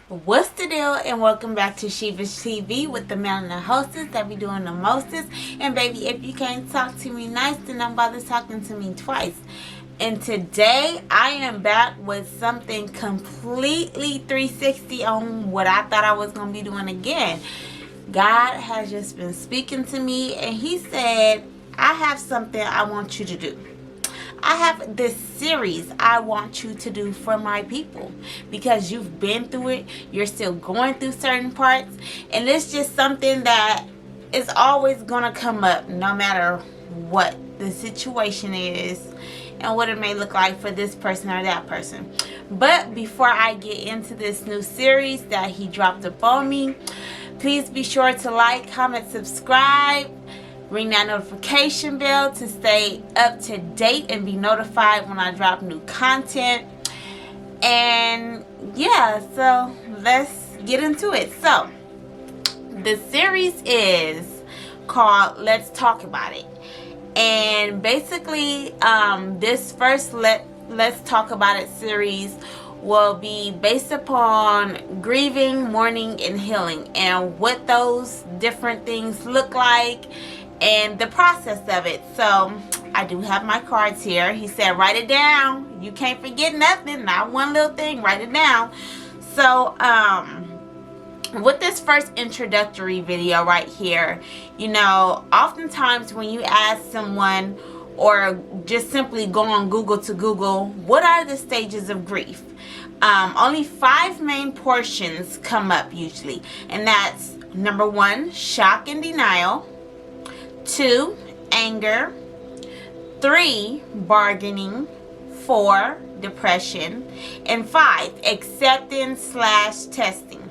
What's the deal? And welcome back to Shevage TV with the man and the hostess that be doing the mostest. And baby, if you can't talk to me nice, then don't bother talking to me twice. And today I am back with something completely 360 on what I thought I was going to be doing again. God has just been speaking to me, and he said, I have something I want you to do. I have this series I want you to do for my people, because you've been through it, you're still going through certain parts, and it's just something that is always going to come up no matter what the situation is and what it may look like for this person or that person. But before I get into this new series that he dropped upon me, please be sure to like, comment, subscribe. Ring that notification bell to stay up to date and be notified when I drop new content. And yeah, so let's get into it. So the series is called Let's Talk About It. And basically this first Let's Talk About It series will be based upon grieving, mourning, and healing, and what those different things look like and the process of it. So I do have my cards here. He said write it down. You can't forget nothing, not one little thing. Write it down. So with this first introductory video right here, you know, oftentimes when you ask someone or just simply go on Google to Google, what are the stages of grief? Only 5 main portions come up usually, and that's number 1, shock and denial; 2, anger; 3, bargaining; 4, depression; and 5, acceptance/testing.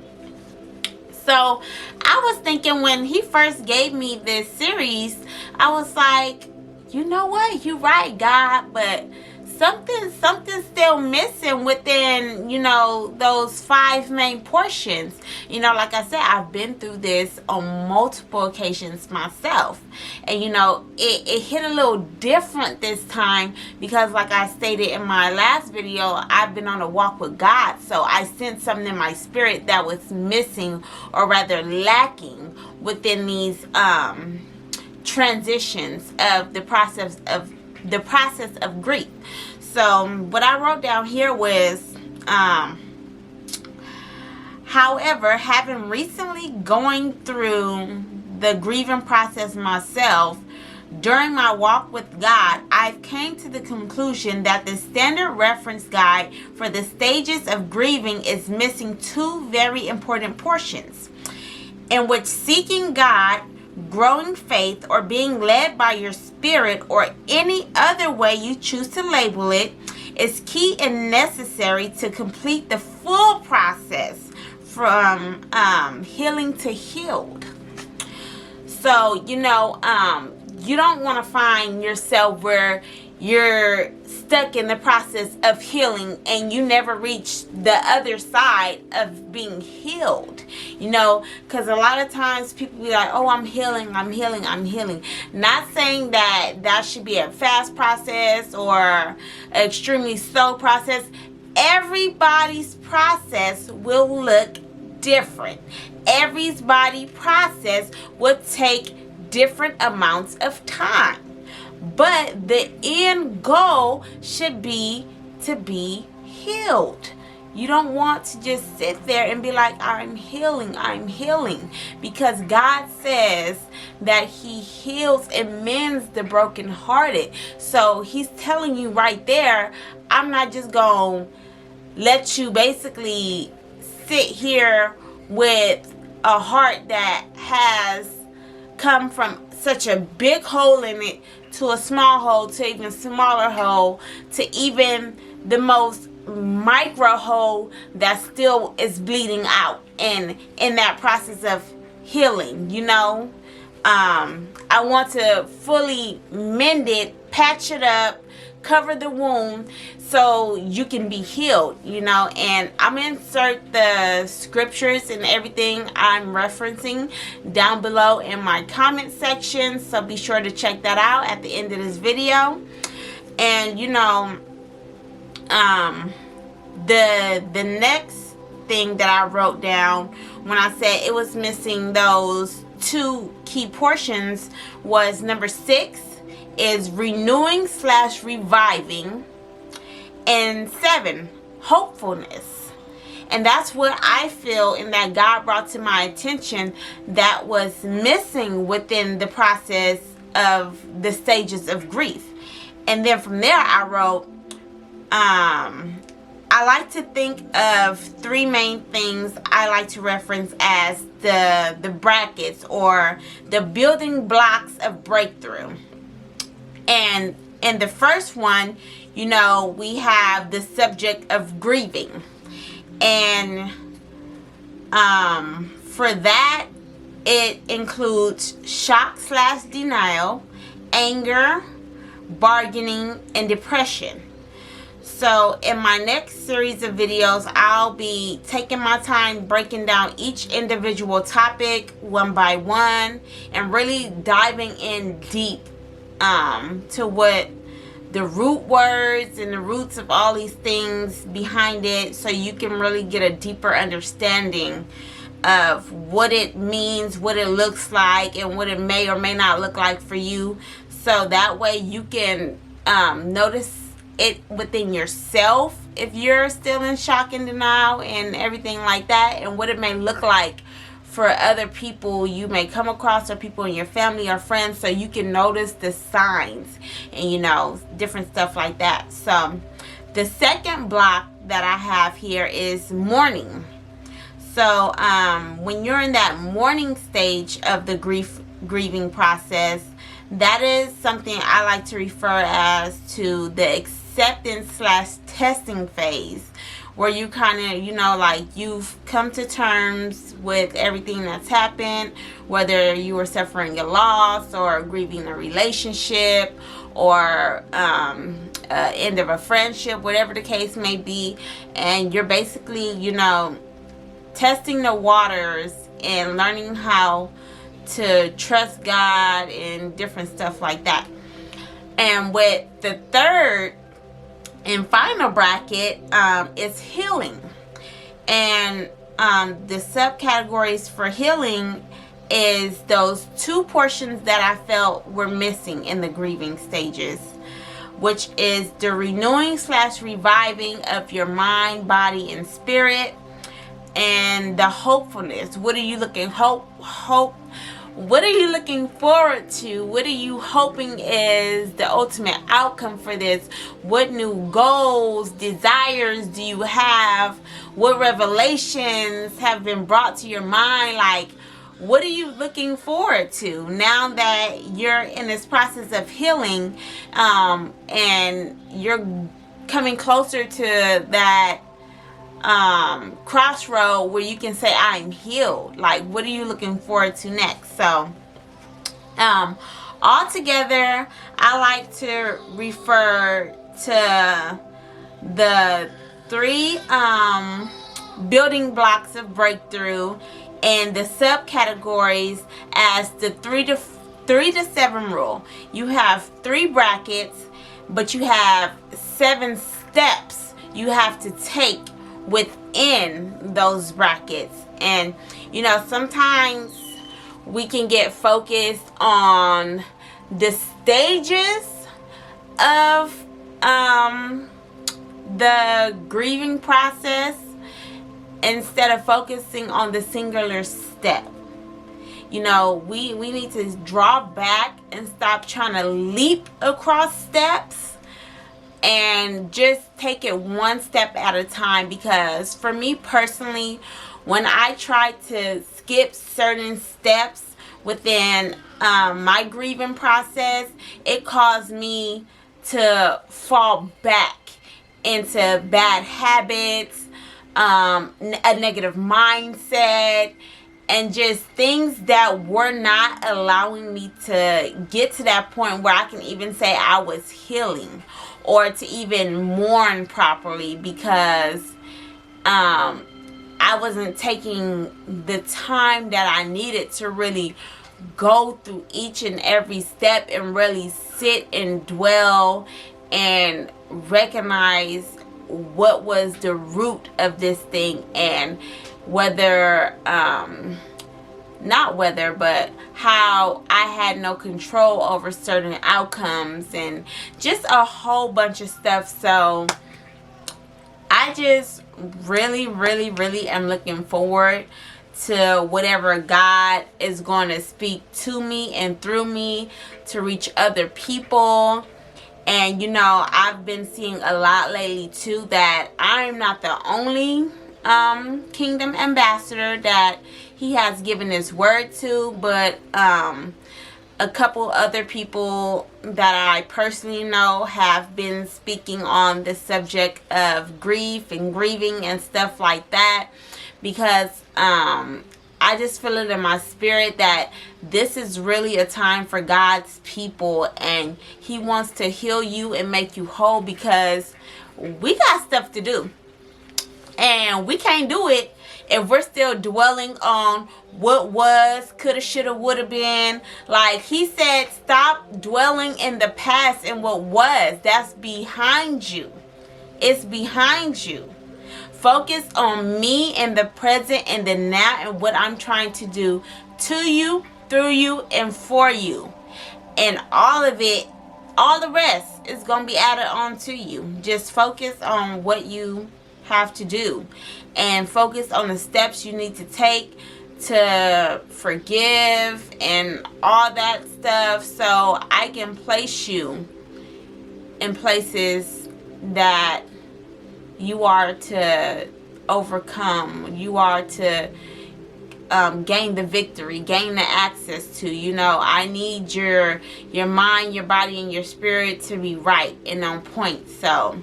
So I was thinking, when he first gave me this series, I was like, you know what, you're right, God, but something's still missing within, you know, those 5 main portions. You know, like I said, I've been through this on multiple occasions myself, and you know, it hit a little different this time because, like I stated in my last video, I've been on a walk with God, so I sensed something in my spirit that was missing, or rather lacking, within these transitions of the process of grief. So what I wrote down here was, however, having recently going through the grieving process myself, during my walk with God, I've came to the conclusion that the standard reference guide for the stages of grieving is missing 2 very important portions, in which seeking God, growing faith, or being led by your spirit, or any other way you choose to label it, is key and necessary to complete the full process from healing to healed. So, you know, you don't want to find yourself where you're stuck in the process of healing and you never reach the other side of being healed, you know, because a lot of times people be like, oh, I'm healing. Not saying that should be a fast process or an extremely slow process. Everybody's process will look different. Everybody's process will take different amounts of time. But the end goal should be to be healed. You don't want to just sit there and be like, I'm healing. Because God says that he heals and mends the brokenhearted. So he's telling you right there, I'm not just going to let you basically sit here with a heart that has come from such a big hole in it to a small hole, to even smaller hole, to even the most micro hole that still is bleeding out, and in that process of healing, you know, I want to fully mend it, patch it up, cover the wound so you can be healed, you know. And I'm gonna insert the scriptures and everything I'm referencing down below in my comment section, so be sure to check that out at the end of this video. And you know, the next thing that I wrote down when I said it was missing those two key portions was number 6 is renewing / reviving, and 7, hopefulness. And that's what I feel and that God brought to my attention that was missing within the process of the stages of grief. And then from there I wrote, I like to think of 3 main things I like to reference as the brackets or the building blocks of breakthrough. And in the first one, you know, we have the subject of grieving. And for that, it includes shock / denial, anger, bargaining, and depression. So in my next series of videos, I'll be taking my time breaking down each individual topic one by one and really diving in deep to what the root words and the roots of all these things behind it, so you can really get a deeper understanding of what it means, what it looks like, and what it may or may not look like for you, so that way you can notice it within yourself if you're still in shock and denial and everything like that, and what it may look like for other people you may come across or people in your family or friends, so you can notice the signs and, you know, different stuff like that. So the second block that I have here is mourning. So when you're in that mourning stage of the grieving process, that is something I like to refer as to the acceptance / testing phase, where you kind of, you know, like you've come to terms with everything that's happened, whether you were suffering a loss or grieving a relationship or end of a friendship, whatever the case may be, and you're basically, you know, testing the waters and learning how to trust God and different stuff like that. And with the third and final bracket is healing. And the subcategories for healing is those 2 portions that I felt were missing in the grieving stages, which is the renewing / reviving of your mind, body, and spirit, and the hopefulness. What are you looking what are you looking forward to? What are you hoping is the ultimate outcome for this? What new goals, desires do you have? What revelations have been brought to your mind? Like, what are you looking forward to now that you're in this process of healing, and you're coming closer to that crossroad where you can say I'm healed? Like, what are you looking forward to next? So altogether, I like to refer to the 3 building blocks of breakthrough and the subcategories as the 3 to 7 rule. You have 3 brackets, but you have 7 steps you have to take within those brackets. And, you know, sometimes we can get focused on the stages of the grieving process instead of focusing on the singular step. You know, we need to draw back and stop trying to leap across steps and just take it one step at a time. Because for me personally, when I try to skip certain steps within my grieving process, it caused me to fall back into bad habits, a negative mindset, and just things that were not allowing me to get to that point where I can even say I was healing or to even mourn properly, because I wasn't taking the time that I needed to really go through each and every step and really sit and dwell and recognize what was the root of this thing, and whether not whether, but how I had no control over certain outcomes, and just a whole bunch of stuff. So I just really am looking forward to whatever God is going to speak to me and through me to reach other people. And you know, I've been seeing a lot lately too that I'm not the only kingdom ambassador that he has given his word to, but a couple other people that I personally know have been speaking on the subject of grief and grieving and stuff like that, because I just feel it in my spirit that this is really a time for God's people, and he wants to heal you and make you whole, because we got stuff to do, and we can't do it if we're still dwelling on what was, coulda, shoulda, woulda been. Like he said, stop dwelling in the past and what was. That's behind you. It's behind you. Focus on me and the present and the now and what I'm trying to do to you, through you, and for you. And all of it, all the rest is going to be added on to you. Just focus on what you have to do, and focus on the steps you need to take to forgive and all that stuff, so I can place you in places that you are to overcome, you are to gain the victory, gain the access to. You know, I need your mind, your body, and your spirit to be right and on point. So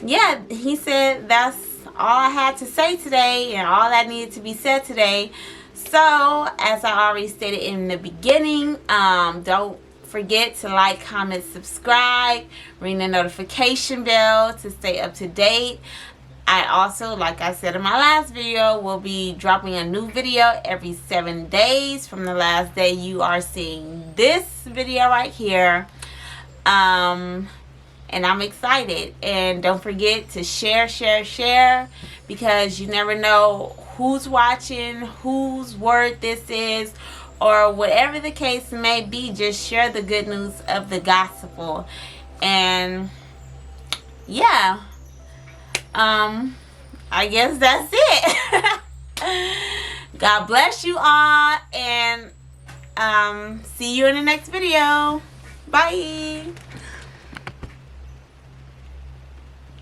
yeah, he said that's all I had to say today, and all that needed to be said today. So as I already stated in the beginning, don't forget to like, comment, subscribe, ring the notification bell to stay up to date. I also, like I said in my last video, will be dropping a new video every 7 days from the last day you are seeing this video right here. And I'm excited. And don't forget to share, because you never know who's watching, whose word this is, or whatever the case may be. Just share the good news of the gospel. And yeah, I guess that's it. God bless you all, and see you in the next video. Bye.